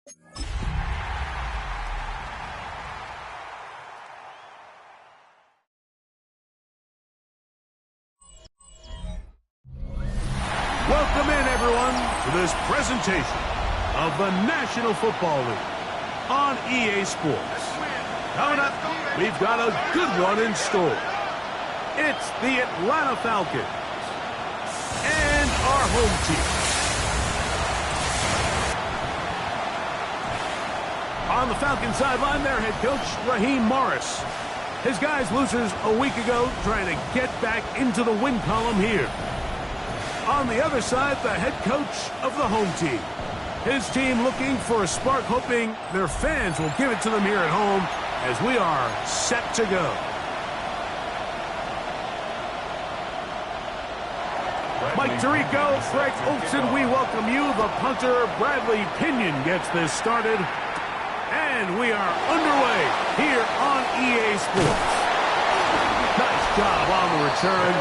Welcome in, everyone, to this presentation of the National Football League on EA Sports. Coming up, we've got a good one in store. It's the Atlanta Falcons and our home team. On the Falcons sideline, their head coach, Raheem Morris. His guys losers a week ago trying to get back into the win column here. On the other side, the head coach of the home team. His team looking for a spark, hoping their fans will give it to them here at home as we are set to go. Mike Tirico, Greg Olson, we welcome you. The punter, Bradley Pinion, gets this started. And we are underway here on EA Sports. Nice job on the return.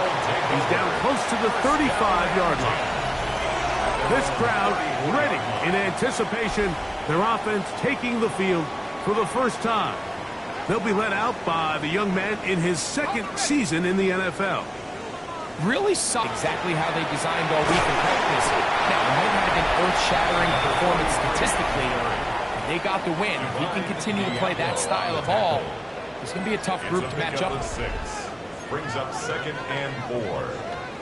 He's down close to the 35-yard line. This crowd ready in anticipation. Their offense taking the field for the first time. They'll be led out by the young man in his second season in the NFL. Really saw exactly how they designed all week in practice. Now, it might not have been earth-shattering performance statistically, or they got the win. If he can continue to play that style of ball, it's going to be a tough group to match up with. Brings up 2nd and 4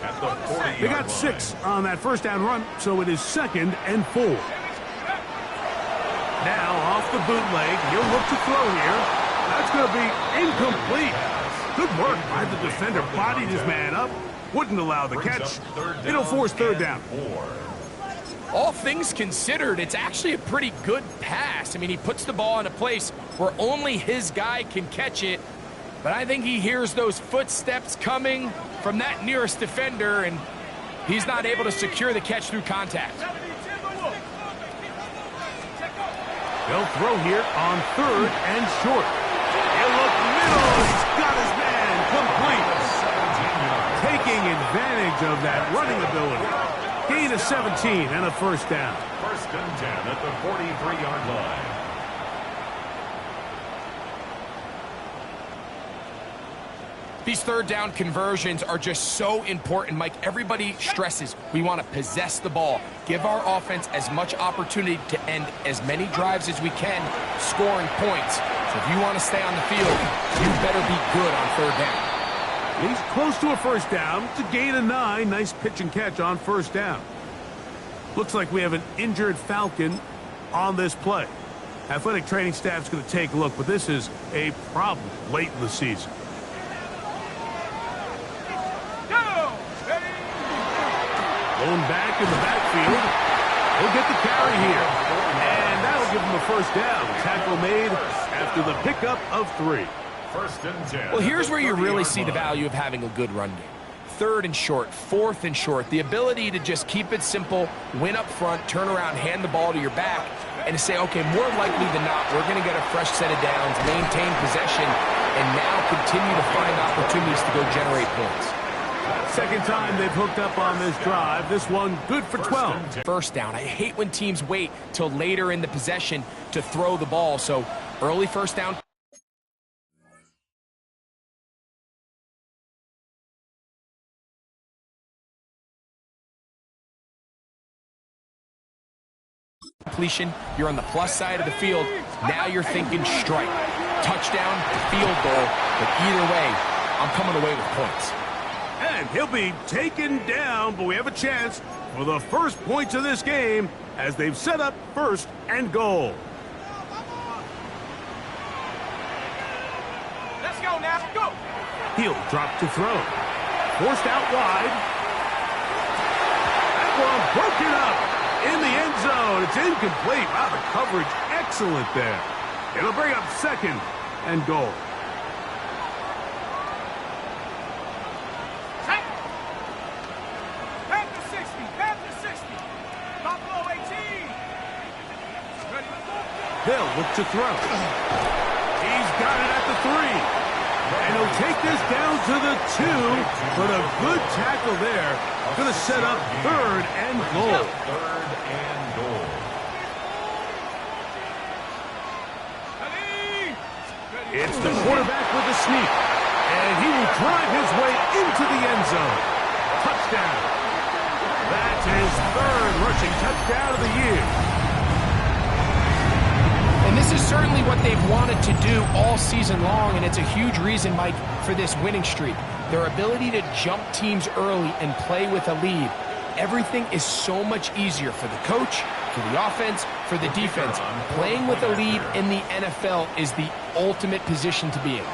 at the 40-yard They got 6 on that first down run, so it is 2nd and 4. Now off the bootleg, he'll look to throw here. That's going to be incomplete. Good work by the defender. Bodied his man up. Wouldn't allow the catch. It'll force 3rd down. All things considered, it's actually a pretty good pass. I mean, he puts the ball in a place where only his guy can catch it. But I think he hears those footsteps coming from that nearest defender, and he's not able to secure the catch through contact. They'll throw here on 3rd and short. He'll look middle. He's got his man complete. Taking advantage of that running ability. Gain of 17 and a first down. 1st and 10 at the 43-yard line. These 3rd down conversions are just so important, Mike. Everybody stresses we want to possess the ball, give our offense as much opportunity to end as many drives as we can, scoring points. So if you want to stay on the field, you better be good on 3rd down. He's close to a first down to gain of 9. Nice pitch and catch on 1st down. Looks like we have an injured Falcon on this play. Athletic training staff's going to take a look, but this is a problem late in the season. Going back in the backfield. He'll get the carry here. And that'll give him a first down. Tackle made after the pickup of 3. 1st and 10. Well, here's where you really see the value of having a good run game. 3rd and short, 4th and short. The ability to just keep it simple, win up front, turn around, hand the ball to your back, and to say, okay, more likely than not, we're going to get a fresh set of downs, maintain possession, and now continue to find opportunities to go generate points. Second time they've hooked up on this drive. This one good for 12. First down. I hate when teams wait till later in the possession to throw the ball. So early first down. Completion. You're on the plus side of the field. Now you're thinking strike. Touchdown, field goal. But either way, I'm coming away with points. And he'll be taken down, but we have a chance for the first points of this game as they've set up 1st and goal. Let's go now. Go. He'll drop to throw. Forced out wide. That one broken up in the end zone. It's incomplete. Wow, the coverage excellent there. It'll bring up 2nd and goal. They'll look to throw. He's got it at the 3. And he'll take this down to the 2. But a good tackle there. Going to set up 3rd and goal. 3rd and goal. It's the quarterback with the sneak. And he will drive his way into the end zone. Touchdown. That's his third rushing touchdown of the year. And this is certainly what they've wanted to do all season long, and it's a huge reason, Mike, for this winning streak. Their ability to jump teams early and play with a lead. Everything is so much easier for the coach, for the offense, for the defense. Playing with a lead in the NFL is the ultimate position to be in.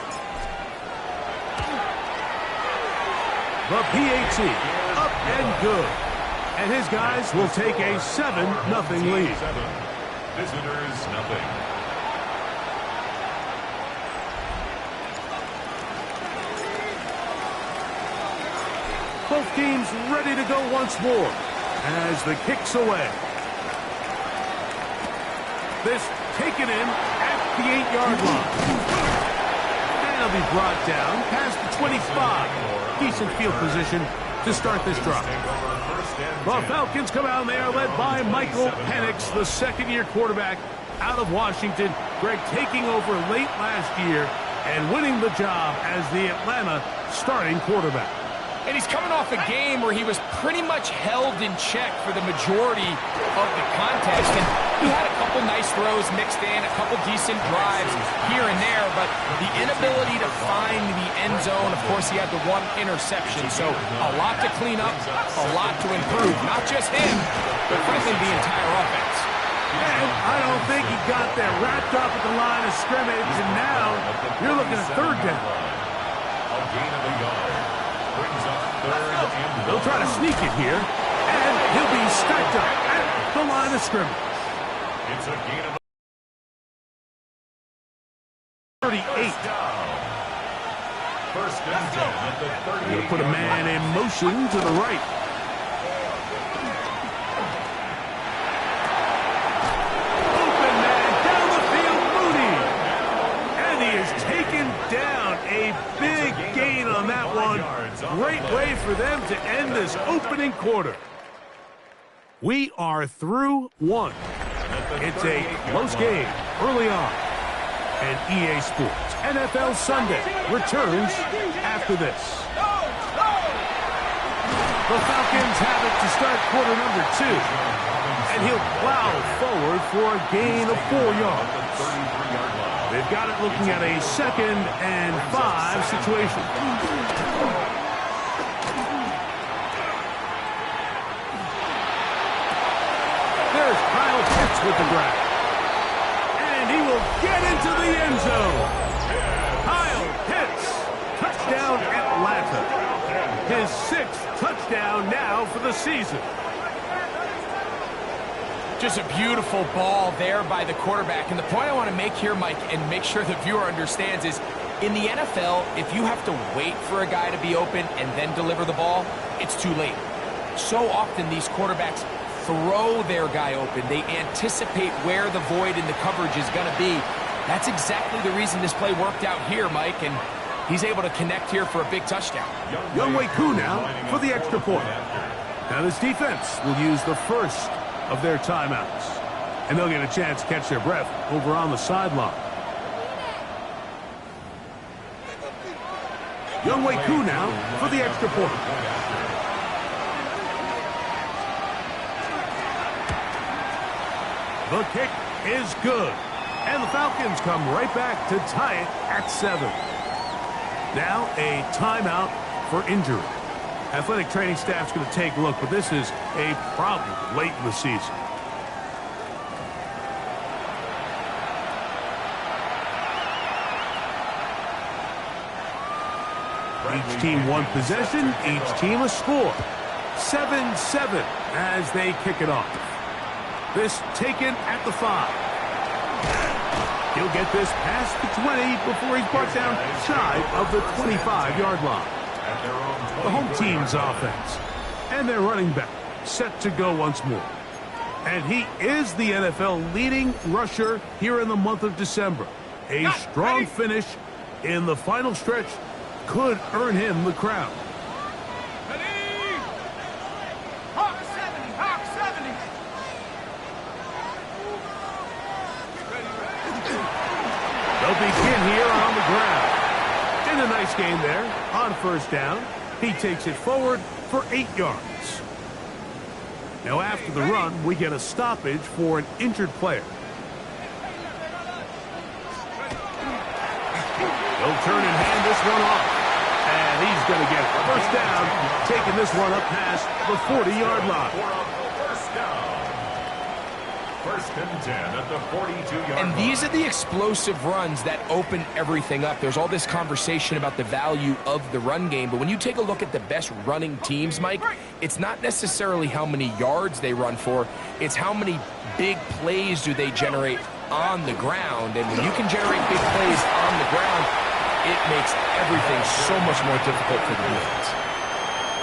The PAT, up and good. And his guys will take a 7-0 lead. Visitors, nothing. Both teams ready to go once more as the kick's away. This taken in at the 8-yard line. And it'll be brought down past the 25. Decent field position to start this drive. The Falcons come out and they are led by Michael Penix, the second-year quarterback out of Washington. Greg taking over late last year and winning the job as the Atlanta starting quarterback. And he's coming off a game where he was pretty much held in check for the majority of the contest. And he had a couple nice throws mixed in, a couple decent drives here and there, but the inability to find the end zone, of course, he had the one interception. So a lot to clean up, a lot to improve. Not just him, but frankly the entire offense. And I don't think he got there wrapped up at the line of scrimmage, and now you're looking at third down. A gain of a yard. Brings up third and They'll try to sneak it here, and he'll be stacked up at the line of scrimmage. It's a gain of 38. First and 10 at the 38. He'll put a man in motion to the right. Open man down the field, Mooney. And he is taken down. A big gain on that one. Great way for them to end this opening quarter. We are through one. It's a close game early on. And EA Sports NFL Sunday returns after this. The Falcons have it to start quarter number 2. And he'll plow forward for a gain of 4 yards. They've got it looking at a 2nd and 5 situation. There's Kyle Pitts with the grab. And he will get into the end zone. Kyle Pitts, touchdown Atlanta. His 6th touchdown now for the season. Just a beautiful ball there by the quarterback. And the point I want to make here, Mike, and make sure the viewer understands is, in the NFL, if you have to wait for a guy to be open and then deliver the ball, it's too late. So often these quarterbacks throw their guy open. They anticipate where the void in the coverage is going to be. That's exactly the reason this play worked out here, Mike, and he's able to connect here for a big touchdown. Younghoe Koo now for the extra point. Now this defense will use the first of their timeouts, and they'll get a chance to catch their breath over on the sideline. Younghoe Koo now for the extra point. The kick is good, and the Falcons come right back to tie it at 7. Now a timeout for injury. Athletic training staff's going to take a look, but this is a problem late in the season. Each team one possession, each team a score. 7-7 as they kick it off. This taken at the 5. He'll get this past the 20 before he's brought down shy of the 25-yard line. The home team's offense and their running back set to go once more. And he is the NFL leading rusher here in the month of December. A strong finish in the final stretch could earn him the crown. They'll begin here on the a nice gain there on first down. He takes it forward for 8 yards. Now after the run, we get a stoppage for an injured player. He'll turn and hand this one off. And he's going to get first down, taking this one up past the 40-yard line. First down. First and 10 at the 42-yard line. And these are the explosive runs that open everything up. There's all this conversation about the value of the run game, but when you take a look at the best running teams, Mike, it's not necessarily how many yards they run for, it's how many big plays do they generate on the ground. And when you can generate big plays on the ground, it makes everything so much more difficult for the defense.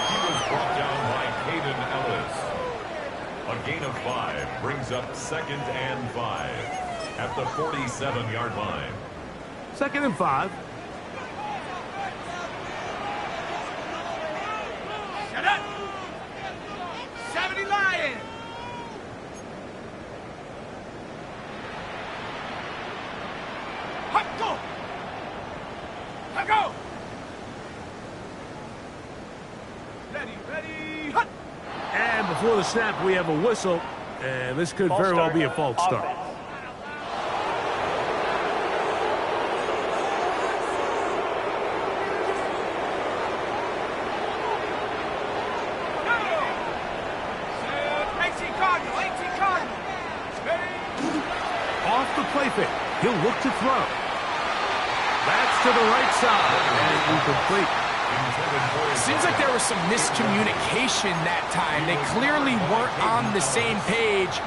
He was brought down by Caden Ellis. A gain of 5 brings up 2nd and 5 at the 47-yard line. 2nd and 5. Shut up! 70 Lions! Hop, go! Go! Ready, hut! And before the snap, we have a whistle. And this could very well be a false start. Off the play fake. He'll look to throw. That's to the right side. And incomplete. Seems like there was some miscommunication that time. They clearly weren't on the same page.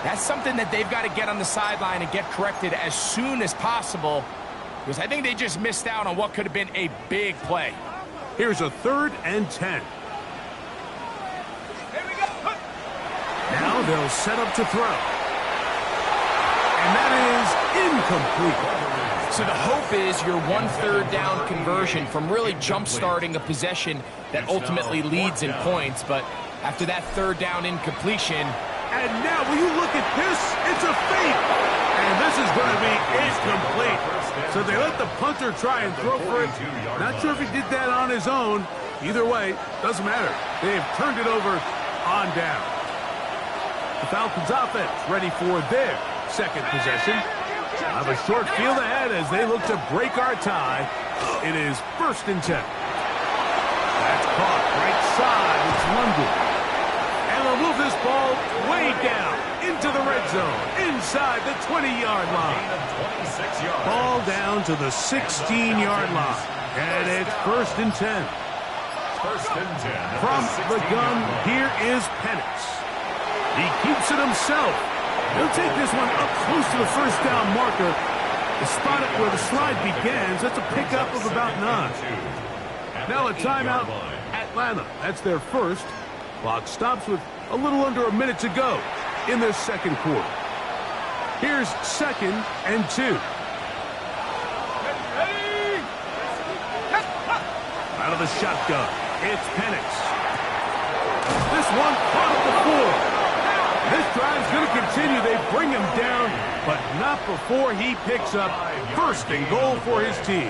That's something that they've got to get on the sideline and get corrected as soon as possible, because I think they just missed out on what could have been a big play. Here's a 3rd and 10. Here we go. Now they'll set up to throw. And that is incomplete. So the hope is your 1 3rd down conversion from really jump-starting a possession that ultimately leads in points. But after that 3rd down incompletion. And now, will you look at this? It's a fake. And this is going to be incomplete. So they let the punter try and throw for it. Not sure if he did that on his own. Either way, doesn't matter. They have turned it over on down. The Falcons offense ready for their 2nd possession. Have a short field ahead as they look to break our tie. It is 1st and 10. That's caught right side. It's London. And they'll move this ball way down into the red zone, inside the 20-yard line. Ball down to the 16-yard line. And it's 1st and 10. First and 10. From the gun, here is Penix. He keeps it himself. He'll take this one up close to the first down marker. The spot it where the slide begins. That's a pickup of about 9. Now a timeout, Atlanta. That's their first. Clock stops with a little under a minute to go in their 2nd quarter. Here's 2nd and 2. Out of the shotgun, it's Penix. This one caught at the 4. This drive's going to continue. They bring him down, but not before he picks up 1st and goal for his team.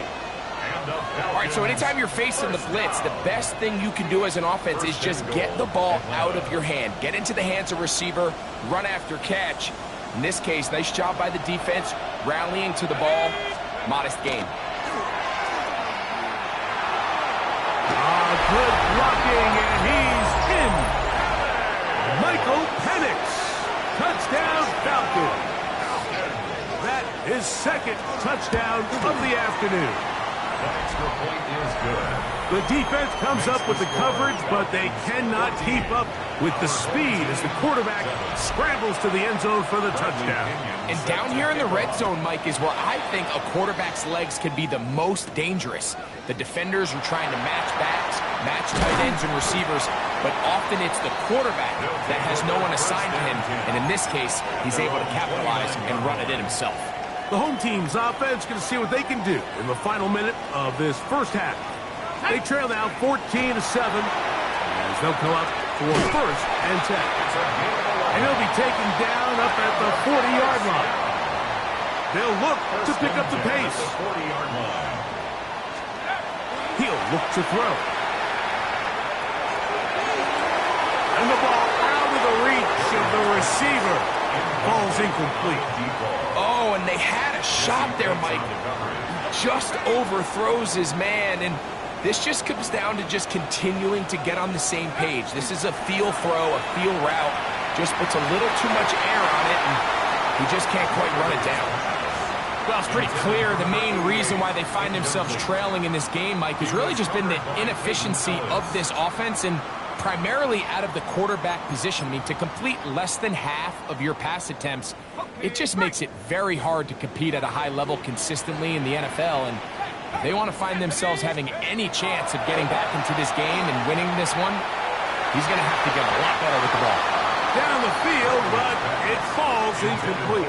All right, so anytime you're facing the blitz, the best thing you can do as an offense is just get the ball out of your hand. Get into the hands of receiver, run after catch. In this case, nice job by the defense, rallying to the ball. Modest gain. Good blocking, and he's in. Michael Penix. Touchdown, Falcons. That is 2nd touchdown of the afternoon. The extra point is good. The defense comes up with the coverage, but they cannot keep up with the speed as the quarterback scrambles to the end zone for the touchdown. And down here in the red zone, Mike, is where I think a quarterback's legs can be the most dangerous. The defenders are trying to match backs, match tight ends and receivers, but often it's the quarterback that has no one assigned to him, and in this case, he's able to capitalize and run it in himself. The home team's offense going to see what they can do in the final minute of this first half. They trail now 14-7 as they'll come up for 1st and 10. And he'll be taken down up at the 40-yard line. They'll look to pick up the pace. He'll look to throw. And the ball out of the reach of the receiver. Ball's incomplete. Oh, and they had a shot there, Mike. Just overthrows his man, and this just comes down to just continuing to get on the same page. This is a feel throw, a feel route. Just puts a little too much air on it, and he just can't quite run it down. Well, it's pretty clear the main reason why they find themselves trailing in this game, Mike, has really just been the inefficiency of this offense and primarily out of the quarterback position. I mean, to complete less than half of your pass attempts, it just makes it very hard to compete at a high level consistently in the NFL. And if they want to find themselves having any chance of getting back into this game and winning this one, he's going to have to get a lot better with the ball. Down the field, but it falls incomplete.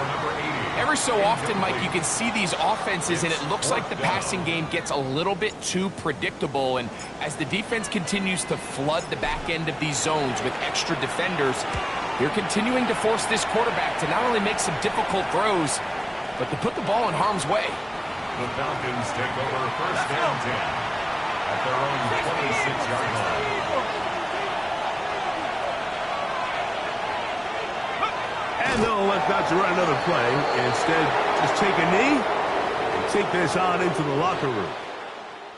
Every so often, Mike, you can see these offenses, and it looks like the passing game gets a little bit too predictable. And as the defense continues to flood the back end of these zones with extra defenders, they're continuing to force this quarterback to not only make some difficult throws, but to put the ball in harm's way. The Falcons take over first and 10 at their own 26-yard line. And they'll elect not to run another play. Instead, just take a knee and take this on into the locker room.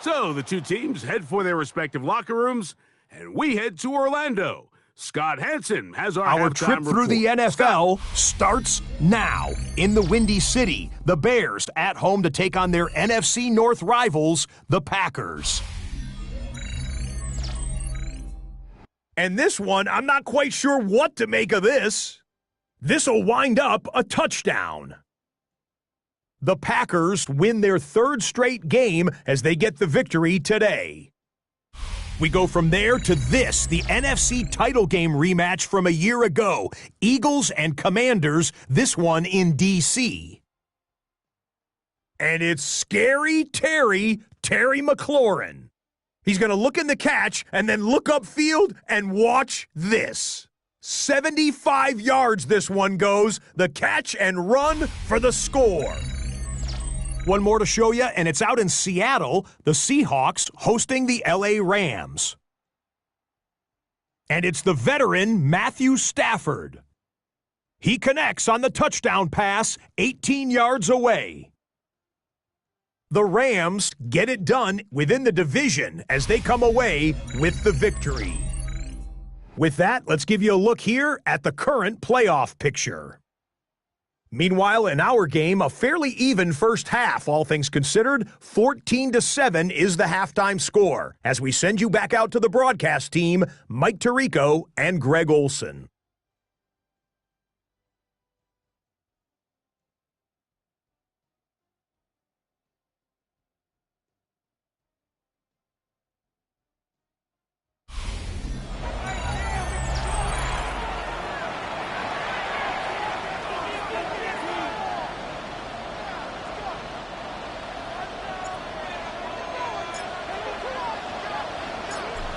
So the two teams head for their respective locker rooms, and we head to Orlando. Scott Hansen has our trip halftime through the report. NFL starts now. In the Windy City, the Bears at home to take on their NFC North rivals, the Packers. And this one, I'm not quite sure what to make of this. This'll wind up a touchdown. The Packers win their third straight game as they get the victory today. We go from there to this, the NFC title game rematch from a year ago. Eagles and Commanders, this one in D.C. And it's Scary Terry McLaurin. He's going to look in the catch and then look upfield and watch this. 75 yards this one goes, the catch and run for the score. One more to show you, and it's out in Seattle, the Seahawks hosting the L.A. Rams. And it's the veteran Matthew Stafford. He connects on the touchdown pass 18 yards away. The Rams get it done within the division as they come away with the victory. With that, let's give you a look here at the current playoff picture. Meanwhile, in our game, a fairly even first half, all things considered. 14-7 is the halftime score. As we send you back out to the broadcast team, Mike Tirico and Greg Olson.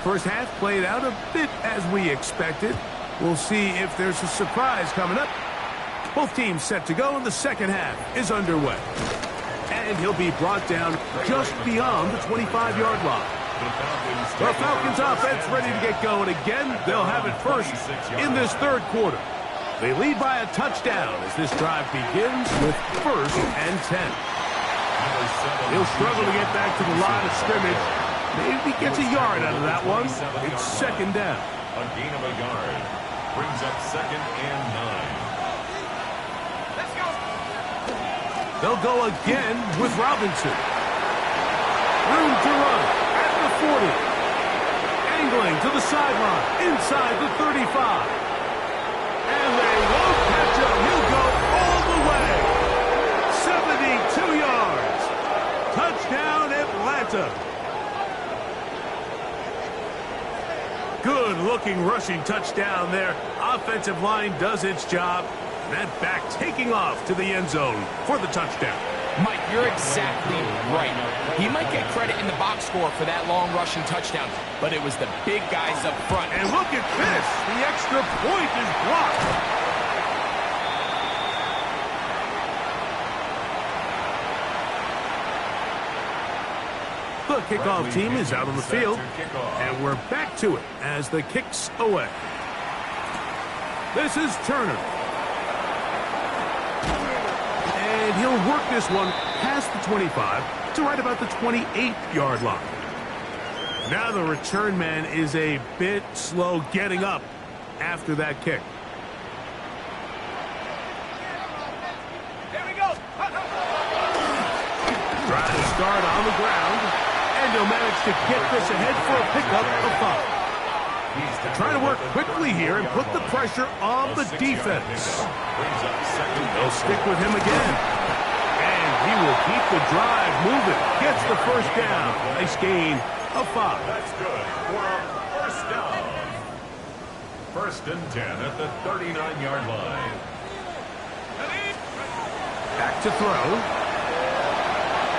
First half played out a bit as we expected. We'll see if there's a surprise coming up. Both teams set to go, and the second half is underway. And he'll be brought down just beyond the 25-yard line. The Falcons offense ready to get going again. They'll have it first in this third quarter. They lead by a touchdown as this drive begins with first and 10. He'll struggle to get back to the line of scrimmage. Maybe gets a yard out of that one. It's second down. A gain of a yard brings up second and 9. Let's go. They'll go again with Robinson. Room to run at the 40. Angling to the sideline, inside the 35. And they won't catch him. He'll go all the way. 72 yards. Touchdown, Atlanta. Good-looking rushing touchdown there. Offensive line does its job. That back taking off to the end zone for the touchdown. Mike, you're exactly right. He might get credit in the box score for that long rushing touchdown, but it was the big guys up front. And look at this. The extra point is blocked. The The kickoff team is out on the field, and we're back to it as the kick's away. This is Turner. And he'll work this one past the 25 to right about the 28-yard line. Now the return man is a bit slow getting up after that kick. Here we go. Trying to start on the ground, and he'll manage to get this ahead for a pickup of 5. Trying to work quickly here and put the pressure on the defense. They'll stick with him again. And he will keep the drive moving. Gets the first down. Nice gain of 5. That's good for a first down. First and 10 at the 39-yard line. Back to throw.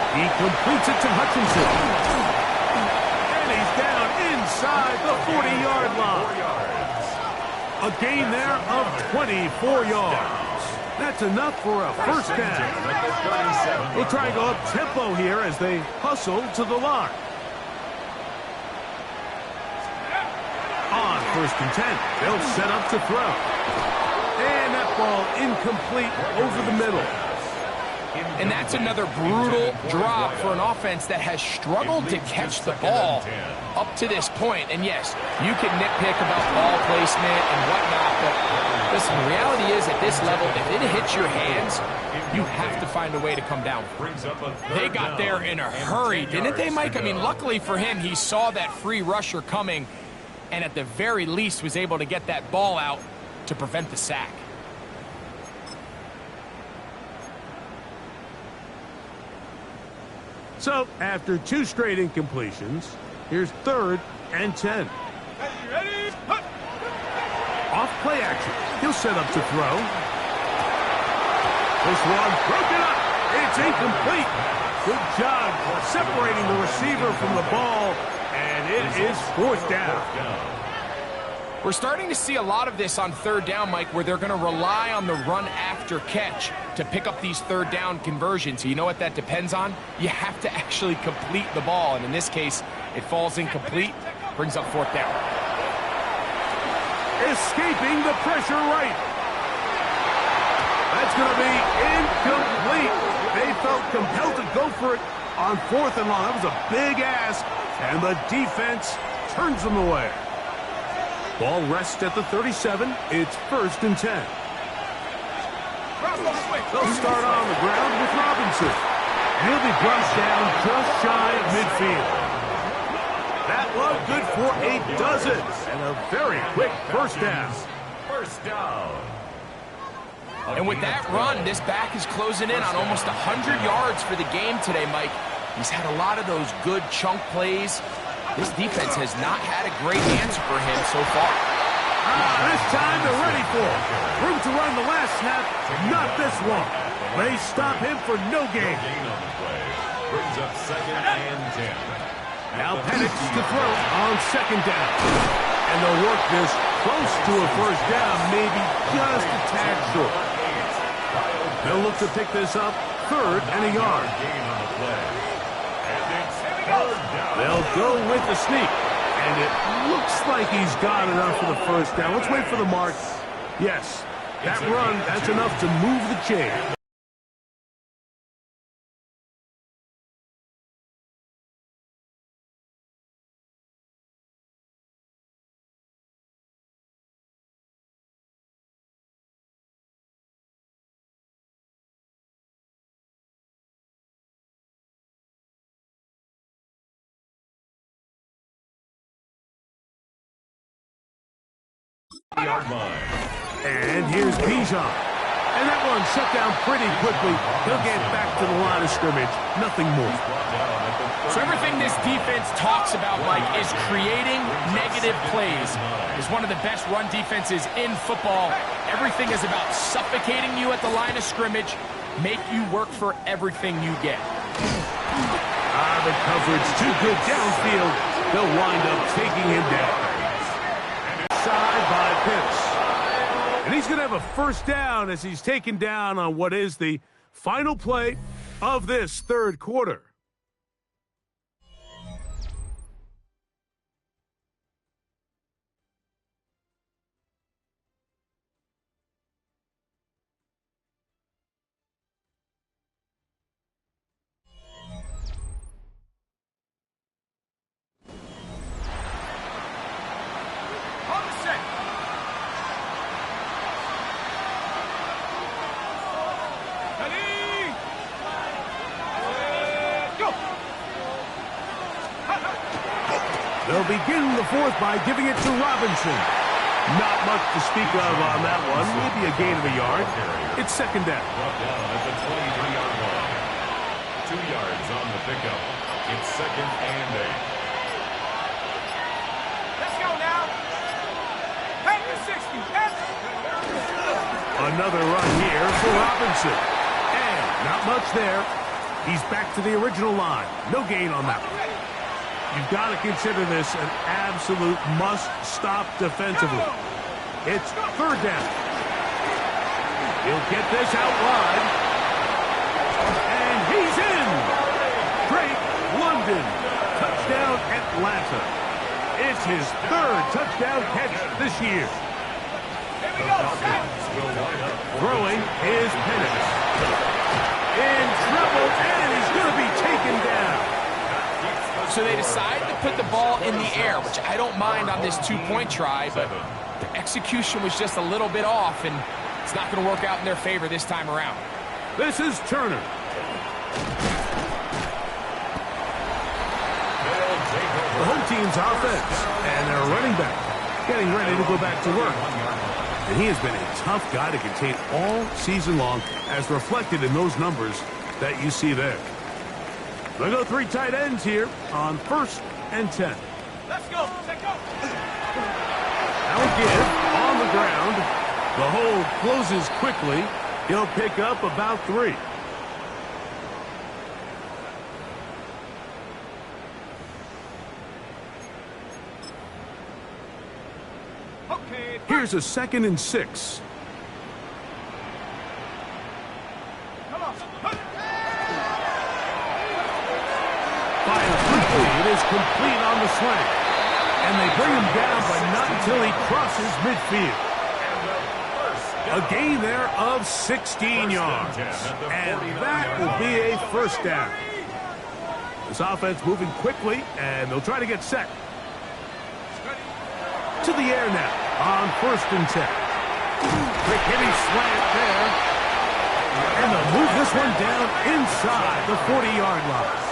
He completes it to Hutchinson. And he's down inside the 40-yard line. A gain there of 24 yards. That's enough for a first down. We'll try and go up tempo here as they hustle to the line. On first and 10, they'll set up to throw. And that ball incomplete over the middle. And that's another brutal drop for an offense that has struggled to catch the ball up to this point. And yes, you can nitpick about ball placement and whatnot, but listen, the reality is at this level, if it hits your hands, you have to find a way to come down. They got there in a hurry, didn't they, Mike? I mean, luckily for him, he saw that free rusher coming and at the very least was able to get that ball out to prevent the sack. So, after 2 straight incompletions, here's 3rd and 10. Ready? Off play action. He'll set up to throw. This one broken up. It's incomplete. Good job separating the receiver from the ball, and it is 4th down. We're starting to see a lot of this on 3rd down, Mike, where they're going to rely on the run after catch to pick up these 3rd down conversions. So you know what that depends on? You have to actually complete the ball, and in this case, it falls incomplete, brings up 4th down. Escaping the pressure right. That's going to be incomplete. They felt compelled to go for it on 4th and long. That was a big ask, and the defense turns them away. Ball rests at the 37. It's 1st and 10. They'll start on the ground with Robinson. He'll be brushed down just shy of midfield. That one good for a dozen. And a very quick first down. First down. And with that run, this back is closing in on almost 100 yards for the game today, Mike. He's had a lot of those good chunk plays. This defense has not had a great answer for him so far. This time they're ready for it. Room to run the last snap, not this one. They stop him for no gain. Brings up 2nd and 10. Now Penix to throw on 2nd down. And they'll work this close to a first down, maybe just a tad short. They'll look to pick this up 3rd and a yard. They'll go with the sneak. And it looks like he's got enough for the first down. Let's wait for the mark. Yes, that run, that's enough to move the chain. Yard line. And here's Bijan. And that one shut down pretty quickly. He'll get back to the line of scrimmage. Nothing more. So everything this defense talks about, Mike, is creating negative plays. It's one of the best run defenses in football. Everything is about suffocating you at the line of scrimmage, make you work for everything you get. The coverage too good downfield. They'll wind up taking him down. Side by Pitts. And he's going to have a first down as he's taken down on what is the final play of this 3rd quarter. They'll begin the fourth by giving it to Robinson. Not much to speak of on that one. Maybe a gain of a yard. It's second down. Brought down at the 23-yard line. 2 yards on the pickup. It's second and 8. Let's go now. Back to 60. Another run here for Robinson. And not much there. He's back to the original line. No gain on that one. You've got to consider this an absolute must-stop defensively. It's third down. He'll get this out wide. And he's in. Drake London. Touchdown Atlanta. It's his third touchdown catch this year. Throwing is Penix. In trouble, and he's going to be taken down. So they decide to put the ball in the air, which I don't mind on this two-point try, but the execution was just a little bit off, and it's not going to work out in their favor this time around. This is Turner. The home team's offense, and their running back getting ready to go back to work. And he has been a tough guy to contain all season long, as reflected in those numbers that you see there. They go 3 tight ends here on 1st and 10. Let's go. Let's go. Now give on the ground. The hole closes quickly. He'll pick up about 3. Okay. Here's a 2nd and 6. Come on. Fires quickly. It is complete on the slant. And they bring him down, but not until he crosses midfield. A gain there of 16 yards. And that will be a first down. This offense moving quickly, and they'll try to get set. To the air now on 1st and 10. Quick hitting slant there. And they'll move this one down inside the 40-yard line.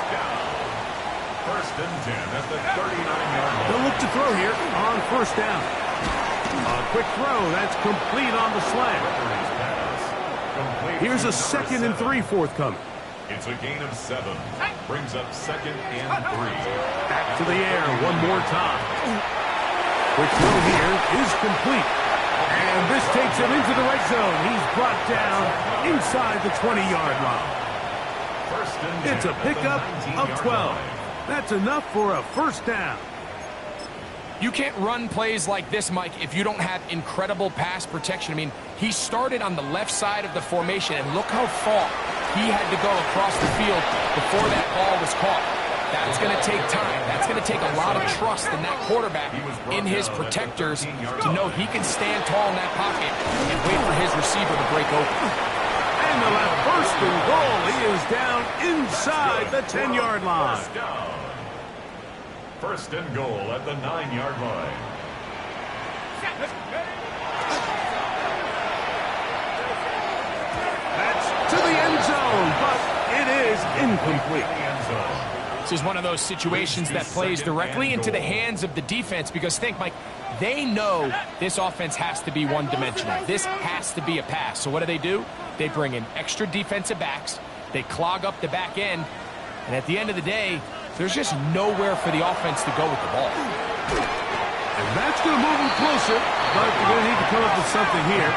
1st and 10 at the 39-yard line. They'll look to throw here on 1st down. A quick throw. That's complete on the slant. Here's a 2nd and 3 forthcoming. It's a gain of 7. Brings up 2nd and 3. Back to the air one more time. Quick throw here is complete. And this takes him into the red zone. He's brought down inside the 20-yard line. It's a pickup of 12. That's enough for a first down. You can't run plays like this, Mike, if you don't have incredible pass protection. I mean, he started on the left side of the formation, and look how far he had to go across the field before that ball was caught. That's going to take time. That's going to take a lot of trust in that quarterback, in his protectors, to know he can stand tall in that pocket and wait for his receiver to break open. And the left first and goal. He is down inside the 10-yard line. 1st and goal at the 9-yard line. That's to the end zone, but it is incomplete. This is one of those situations that plays directly into the hands of the defense, because think, Mike, they know this offense has to be one-dimensional. This has to be a pass. So what do? They bring in extra defensive backs. They clog up the back end. And at the end of the day, there's just nowhere for the offense to go with the ball. And that's going to move them closer, but they're going to need to come up with something here.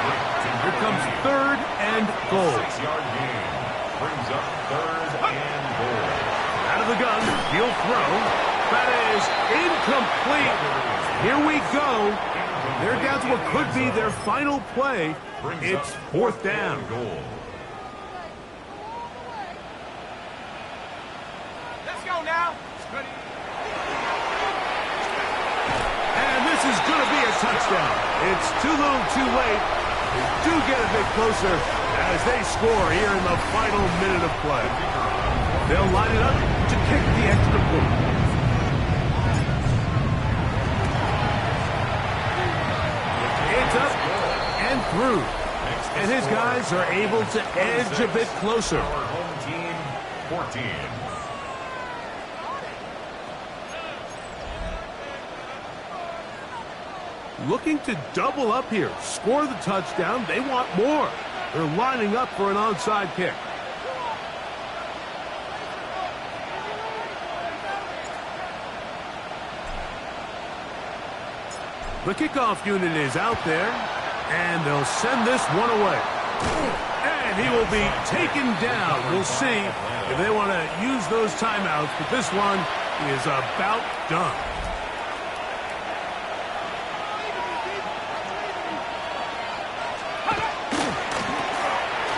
Here comes 3rd and goal. 6-yard gain. Brings up 3rd and goal. Out of the gun, he'll throw. That is incomplete. Here we go. They're down to what could be their final play. It's 4th down. Let's go now. And this is going to be a touchdown. It's too little too late. They do get a bit closer as they score here in the final minute of play. They'll line it up to kick the extra point. It's up and through. And his guys are able to edge a bit closer. Our home team, 14. looking to double up here, score the touchdown. They want more. They're lining up for an onside kick. The kickoff unit is out there, and they'll send this one away. And he will be taken down. We'll see if they want to use those timeouts, but this one is about done.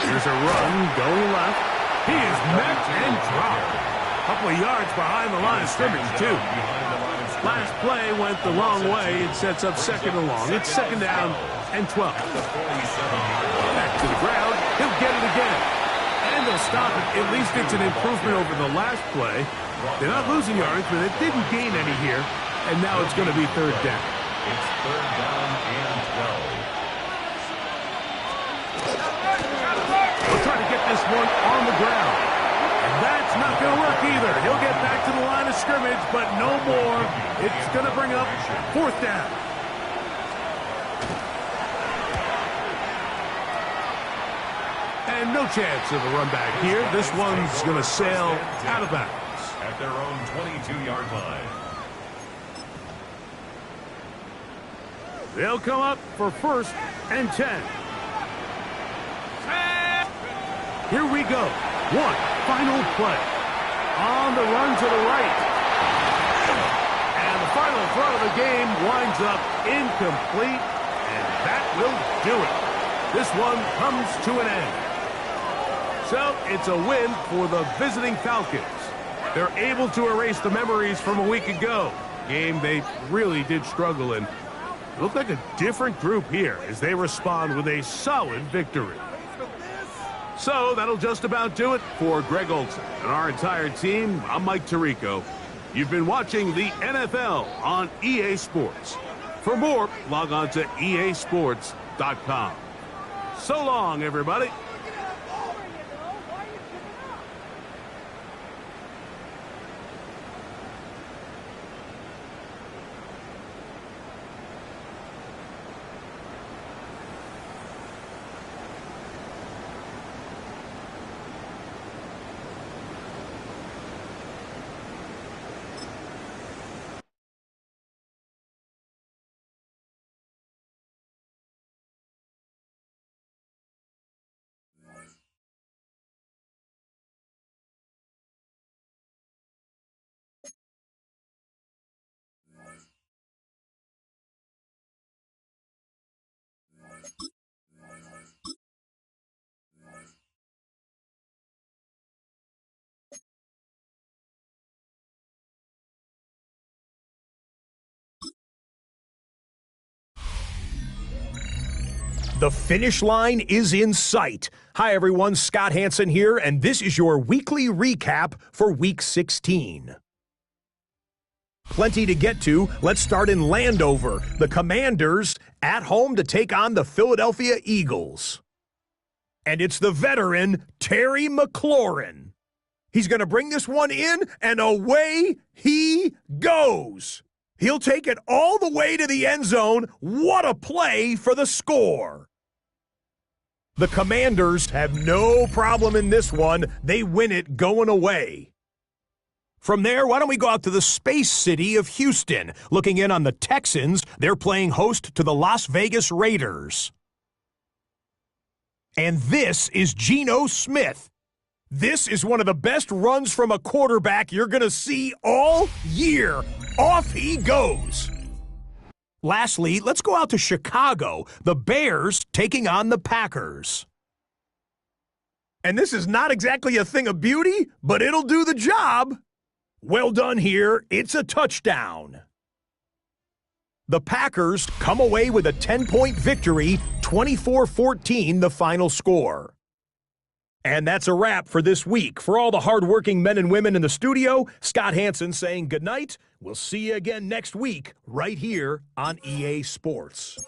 Here's a run going left. He is met and dropped. A couple of yards behind the line of scrimmage, too. Last play went the wrong way. It sets up second and long. It's second down and 12. Back to the ground. He'll get it again. And they'll stop it. At least it's an improvement over the last play. They're not losing yards, but it didn't gain any here. And now it's going to be third down. It's third down and 12. We'll try to get this one on the ground. And that's not going to work either. He'll get back to the line of scrimmage, but no more. It's going to bring up fourth down. And no chance of a run back here. This one's going to sail out of bounds. At their own 22-yard line. They'll come up for first and 10. Here we go. One final play. On the run to the right. And the final throw of the game winds up incomplete. And that will do it. This one comes to an end. So it's a win for the visiting Falcons. They're able to erase the memories from a week ago. Game they really did struggle in. It looked like a different group here as they respond with a solid victory. So that'll just about do it for Greg Olson and our entire team. I'm Mike Tirico. You've been watching the NFL on EA Sports. For more, log on to easports.com. So long, everybody. The finish line is in sight. Hi, everyone. Scott Hansen here, and this is your weekly recap for Week 16. Plenty to get to. Let's start in Landover. The Commanders at home to take on the Philadelphia Eagles. And it's the veteran, Terry McLaurin. He's going to bring this one in, and away he goes. He'll take it all the way to the end zone. What a play for the score. The Commanders have no problem in this one. They win it going away. From there, why don't we go out to the space city of Houston? Looking in on the Texans, they're playing host to the Las Vegas Raiders. And this is Geno Smith. This is one of the best runs from a quarterback you're going to see all year. Off he goes. Lastly, let's go out to Chicago. The Bears taking on the Packers. And this is not exactly a thing of beauty, but it'll do the job. Well done here. It's a touchdown. The Packers come away with a 10-point victory, 24-14 the final score. And that's a wrap for this week. For all the hardworking men and women in the studio, Scott Hansen saying goodnight. We'll see you again next week right here on EA Sports.